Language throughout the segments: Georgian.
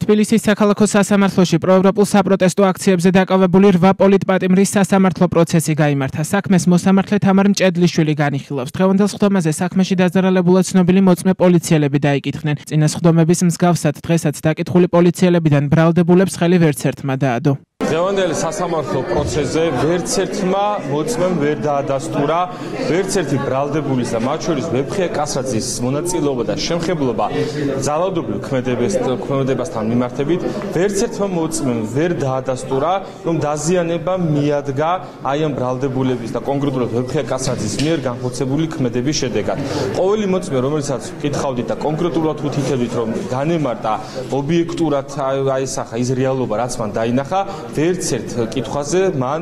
თბილისის საქალაქო სასამართლოში პროევროპულ საპროტესტო აქციებზე დაკავებული 8 პოლიტპატიმრის სასამართლო პროცესი გაიმართა. საქმეს მოსამართლე თამარ მჭედლიშვილი განიხილავს. დღევანდელ სხდომაზე საქმეში დაზარალებულად ცნობილი მოწმე პოლიციელები დაიკითხნენ. წინა სხდომების მსგავსად დღესაც დაკითხული პოლიციელებიდან ბრალდებულებს ხელი ვერც ერთმა დაადო. დღევანდელი სასამართლო პროცესზე ვერც ერთმა მოწმემ ვერ დაადასტურა ვერც ერთი ბრალდებულის და მათ შორის ვეფხია კასაციის მონაწილეობა და შემხებლობა ძალადობრივ ქმედებასთან მიმართებით ვერც ერთმა მოწმემ ვერ დაადასტურა რომ დაზიანება მიადგა აი ამ ბრალდებულების და კონკრეტულად ვეფხია კასაციის მიერ განხორციელებული ქმედების შედეგად. ყოველი მოწმე რომელსაც ვკითხავდით და კონკრეტულად ვთითებდით რომ განემარტა ობიექტურად აისახა ის რეალობა რაც მან დაინახა ვერც ერთ კითხვაზე მან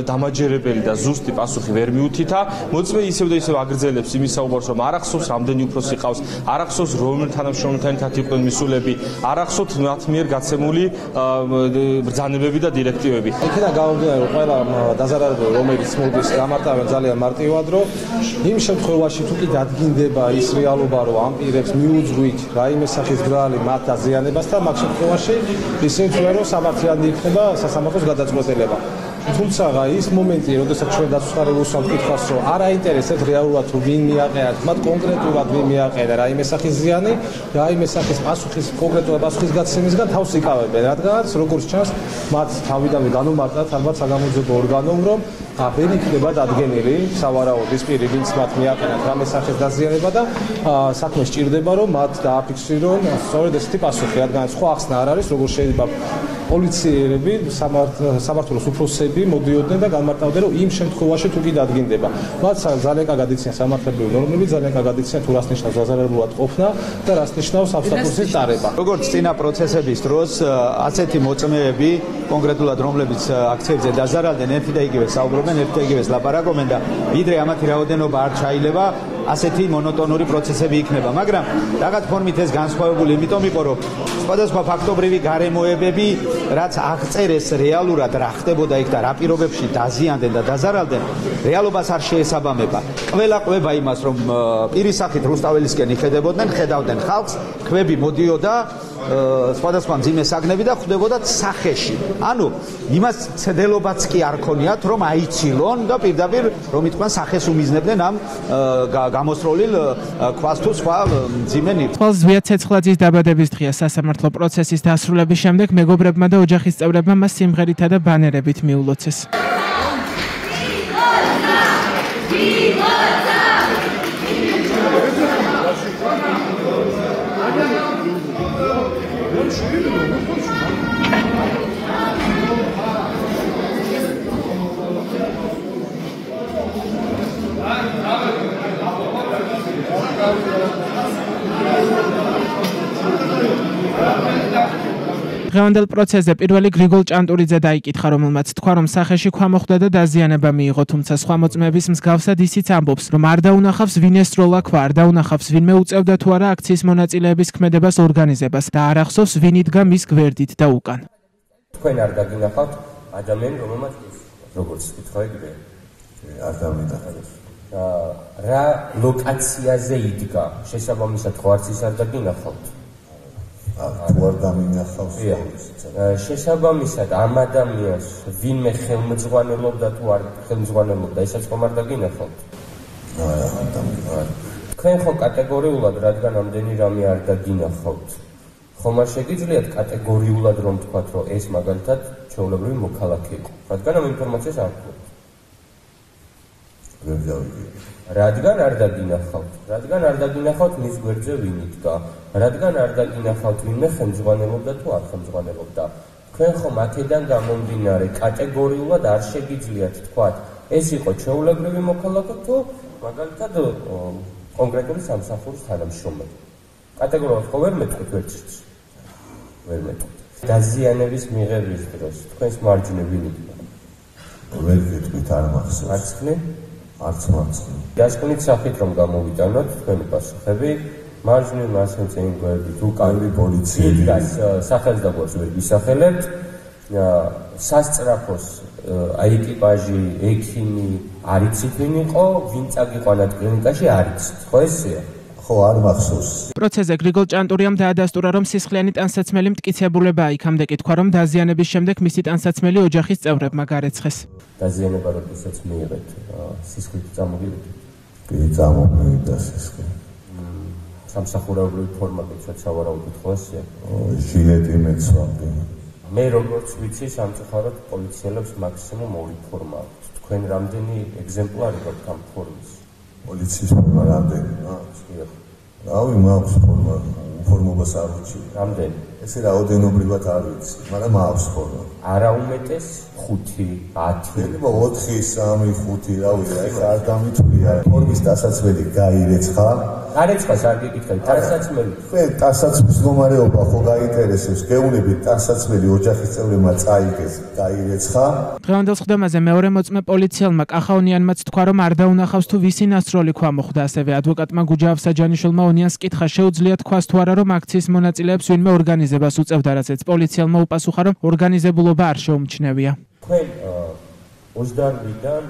დამაჯერებელი და ზუსტი პასუხი ვერ მიუთითა. მოწმე ისევ და ისევ აგრძელებს იმის საუბარს, რომ არ ახსოვს რამდენი უფროსი ყავს, არ ახსოვს რომელ თანამშრომელთან ერთად იყვნენ მისულები, არ ახსოვს მათ მიერ გაცემული ბრძანებები და დირექტივები. იქიდან გამომდინარე, რომ ყველა დაზარალებული რომელიც მოდის გამარტავენ ძალიან მარტივად, რომ იმ შემთხვევაში თუ კი დადგინდება ის რეალობა, რომ ამ პირებს მიუძღვით რაიმე სახის ბრალი მათ დაზიანებას და მაგ შემთხვევაში ისინი თვლიან, რომ სამართლიანი იქნება სასამართლოს გადაწყვეტილება. თუმცა ის მომენტი, როდესაც ჩვენ დაწუხარებულს ვკითხავს, რომ არ აინტერესებს რეალურად თუ ვინ მიაყენათ, მათ კონკრეტულად ვინ მიაყენა რაიმე სახის ზიანი, რაიმე სახის პასუხის კონკრეტულად პასუხის გაცემისგან თავს იკავებენ, რადგანაც როგორც ჩანს, მათ თავიდანვე განუმარტათ ალბათ საგამოძიებო ორგანომ, რომ ვერ იქნება დადგენილი სავარაუდო ის პირი, ვინც მათ მიაყენათ რაიმე სახის დაზიანება და საქმე სჭირდება, რომ მათ დააფიქსირონ სწორედ ესეთი პასუხი, რადგანაც სხვა ახსნა არ არის, როგორ შეიძლება პოლიციელები სამართლოს უფროსები მოდიოდნენ და განმარტავდნენ, რომ იმ შემთხვევაში თუ კი დადგინდება. მათ ძალიან კარგად იციან სამართლებრივი ნორმები, ძალიან კარგად იციან თუ რას ნიშნავს დაზარალებულად ყოფნა და რას ნიშნავს ავტობუსის ტარება. როგორც წინა პროცესების დროს, ასეთი მოწმეები, კონკრეტულად რომლებიც აქციებზე დაზარალდნენ, ერთი და იგივე საუბრობენ, ერთი და იგივე ლაპარაკობენ და ვიდრე ამათი რაოდენობა არ ჩაილება, ასეთი მონოტონური პროცესები იქნება, მაგრამ რაღაც ფორმით ეს განსხვავებული იმიტომ იყო, რომ სხვადასხვა ფაქტობრივი გარემოებები, რაც აღწერეს რეალურად რა ხდებოდა იქ და რა პირობებში დაზიანდნენ და დაზარალდნენ, რეალობას არ შეესაბამება. ყველა ყვება იმას, რომ პირის სახით რუსთაველისკენ იხედებოდნენ, ხედავდნენ ხალხს, ქვები მოდიოდა სხვადასხვა მძიმე საგნები და ხვდებოდა სახეში. ანუ იმას ცდელობაც კი არ ქონიათ, რომ აიცილონ და პირდაპირ რომ იტყვიან სახეს უმიზნებდნენ ამ გამოსროლილ ქვას თუ სხვა მძიმე ნივთს. თვალს ზვია ცეცხლაძის დაბადების დღეა. სასამართლო პროცესის დასრულების შემდეგ მეგობრებმა და ოჯახის წევრებმა მას სიმღერითა და ბანერებით მიულოცეს. დღევანდელ პროცესზე პირველი გრიგოლ ჭანტურიძე დაიკითხა, რომელმაც თქვა, რომ სახეში ქვამოხვდა და დაზიანება მიიღო, თუმცა სხვა მოწმეების მსგავსად ისიც ამბობს, რომ არ დაუნახავს ვინ ესწროლა ქვა, არ დაუნახავს ვინმე უწევდა თუ არა აქციის მონაწილეების ქმედებას ორგანიზებას და არ ახსოვს ვინ იდგა მის გვერდით და უკან. თქვენ არ დაგინახავთ ადამიანი, რომელმაც როგორც კითხვა იგივე არ დავინახავთ. რა ლოკაციაზე იდგა? შესაბამისად ხო არც ის არ დაგინახავთ? თუ არ დამინახავს შესაბამისად ამ ადამიანს ვინმე ხელმძღვანელობდა თუ არ ხელმძღვანელობდა, ისაც ხომ არ დაგინახავთ? თქვენ ხო კატეგორიულად რადგან ამდენი რამე არ დაგინახავთ, ხომ არ შეგიძლიათ კატეგორიულად რომ თქვათ, რომ ეს მაგალითად ჩვეულებრივი მოქალაქე იყო, რადგან ამ ინფორმაციას არ გქონთ. რადგან არ დაგინახავთ მის გვერდზე ვინ იდგა, რადგან არ დაგინახავთ ვინმე ხელმძღვანელობდა თუ არ ხელმძღვანელობდა. თქვენ ხომ აქედან გამომდინარე კატეგორიულად არ შეგიძლიათ თქვათ, ეს იყო ჩვეულებრივი მოქალაქე თუ მაგალითად კონკრეტული სამსახურის თანამშრომელი. კატეგორიულად ხო ვერ მეტყვით ვერცერთს. ვერ მეტყვით. დაზიანების მიღების დროს თქვენს მარჯვნივ ვინ იდგა? ვერ გეტყვით, არ მახსოვს. არც თქვენ? არც მახსოვს. დასკვნით სახით რომ გამოვიტანოთ თქვენი პასუხები, მარჯვნივ მასენცენ გვერდით უკან პოლიციელი სახელს და გვერდს ვერ გისახელებთ. სასწრაფოს ეკიპაჟი, ექიმი, არ იცით ვინ იყო, ვინ წაგიყვანათ კლინიკაში, არ იცით, ხო ესეა? ხო არ მახსოვს. პროცესზე გრიგოლ ჭანტურიამ დაადასტურა, რომ სისხლიანი ტანსაცმელი მტკიცებულებაა, იქამდე კი თქვა, რომ დაზიანების შემდეგ მისი ტანსაცმელი ოჯახის წევრებმა გარეცხეს. დაზიანება როდესაც მიიღეთ, სისხლით წამოგივიდეთ? კი, წამომივიდა სისხლი. სამსახურეობრივი ფორმა გიცვათ სავარაუდოდ ხო ასეა? ჟილეტი მეცვამდი. მე როგორც ვიცი, სამწუხაროდ პოლიციელებს მაქსიმუმ 2 ფორმა აქვთ. თქვენ რამდენი ეგზემპლარი გაქვთ ამ ფორმის? პოლიციის ფორმა რამდენი მაქვს? რავი, მაქვს ფორმა, ფორმობას არ ვიცი. რამდენი? ესე რაოდენობრივად არ ვიცი, მაგრამ მაქვს ფორმა. არა უმეტეს 5, 10. 4, 3, 5, რავი, ეხლა არ დამითვლია. ფორმის ტანსაცმელი გაირეცხა. გარეცხას არ გეკითხებით, ტანსაცმელი. თქვენ ტანსაცმლის მდგომარეობა ხო გაინტერესებს? გეუბნებით, ტანსაცმელი ოჯახის წევრებმა წაიგეს, გაირეცხა. დღევანდელ სხდომაზე მეორე მოწმე პოლიციელმა კახაონიანმაც თქვა, რომ არ დაუნახავს თუ ვისი ნასროლი ქვა მოხდა. ასევე ადვოკატმა გუჯა ავსაჯანიშვილმა ონიანს კითხა, შეუძლია თქვას თუ არა, რომ აქციის მონაწილეებს ვინმე ორგანიზებას უწევდა, რასაც პოლიციელმა უპასუხა, რომ ორგანიზებულობა არ შეუმჩნევია. თქვენ 28-დან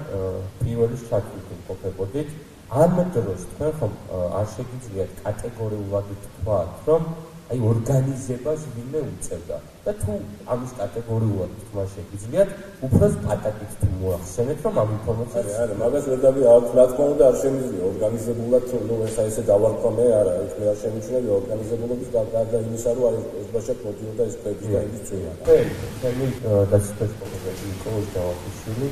პირველის ჩათვლით იმყოფებოდით. ამ დროს თქვენ ხომ არ შეგიძლიათ კატეგორიულად თქვათ, რომ აი ორგანიზებას ვინმე უწევდა და თუ ამის კატეგორიულად თქვა შეგიძლიათ, უბრალოდ პატაკით თუ მოახსენეთ, რომ ამ ინფორმაციას არა, მაგას ვერ დავი, რა თქმა უნდა არ შემიძლია ორგანიზებულად, ნუ ეხლა ესე დავარქვა მე, არა, ეს მე არ შემიძლია ორგანიზებულობის გარდა იმისა, რომ არის ოსბაშად მოდიოდა ეს ფეიქი და იმის წვევა. თქვენი დაციტირებული ნიკოლოზ ჯავახიშვილი,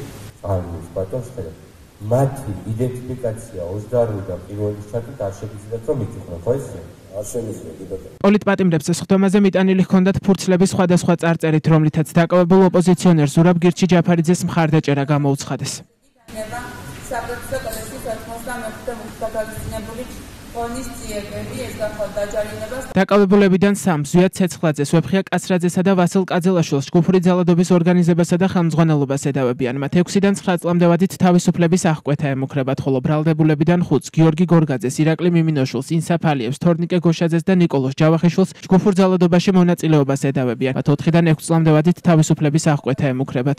არის ბატონს ხედავ. მათი იდენტიფიკაცია 28-დან პირველის ჩათვლით არ შეგიძლიათ რომ იკითხოთ, ხო ისე? არ შემიძლია კიდევ. პოლიტპატიმრებს სხდომაზე მიტანილი ჰქონდათ ფურცლების სხვადასხვა წარწერით, რომლითაც დაკავებულ ოპოზიციონერ ზურაბ გირჩი ჯაფარიძეს მხარდაჭერა გამოუცხადეს. საპროტესტო კოდექსის 85 მუსტაფაგისინებული ონის ძიებები ეს გახლავთ დაჯარიმებას. დაკავებულებიდან 3 ზვიად ცეცხლაძეს, ვეფხია კაცრაძესა და ვასილ კაძელაშვილს ჯგუფური ძალადობის ორგანიზებასა და ხელმძღვანელობას ედავებიან. მათ 6-დან 9 წლამდე ვადით თავისუფლების აღკვეთა ემუქრებათ, ხოლო ბრალდებულებიდან 5 გიორგი გორგაძეს, ირაკლი მიმინოშვილს, ინსაფ ალიევს, თორნიკე გოშაძეს და ნიკოლოზ ჯავახიშვილს ჯგუფურ ძალადობაში მონაწილეობას ედავებიან. მათ 4-დან 6 წლამდე ვადით თავისუფლების აღკვეთა ემუქრებათ.